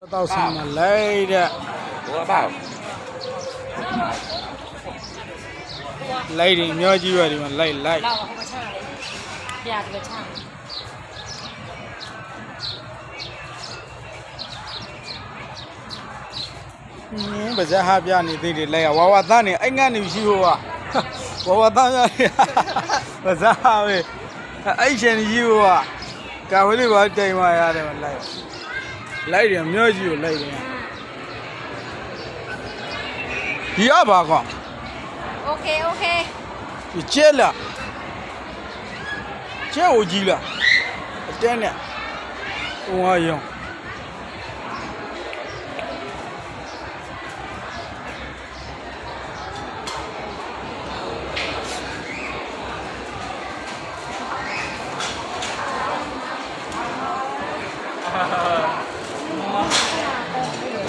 到什么来的？我爸来的苗几月的嘛来。เราเขามาช่างเลยอยากเลยช่างပါဇက်ဟာပြနေသေးတယ်လိုက်ဝါဝသားနေအိုင်ငန်းနေရှိဟိုကဝါဝသားရပါဇက်ဟာပဲအိုက်ရှင်ရှိဟိုကကာဝေးလေးပါတိုင်မရတယ်လိုက်တယ်မျိုးကြီးကိုလိုက်တယ်ဒီအဘာကောင် โอเคโอเค ဒီကျဲလားကျဲကိုကြီးလားအတဲနဲ့ဟိုဟာရော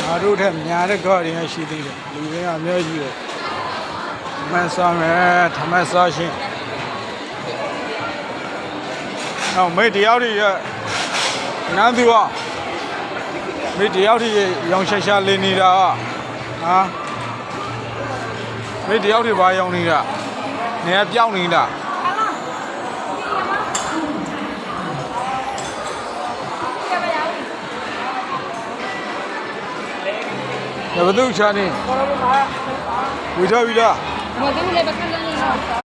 ငါတို့ထက်ညာတဲ့ကောက်ရင်းရှိသေးတယ်လူတွေကအများကြီးတယ်မန်းစားမယ်ထမင်းစားရှင်နောက်မေတယောက်တွေနန်းသူကမေတယောက်တွေရောင်ရှာလင်းနေတာဟာမေတယောက်တွေဘာရောင်နေတာနေရာပြောင်းနေတာဘယ်သူချာနေဝီထားပြီလား หมดที่เลยไปข้างล่างนี่เนาะ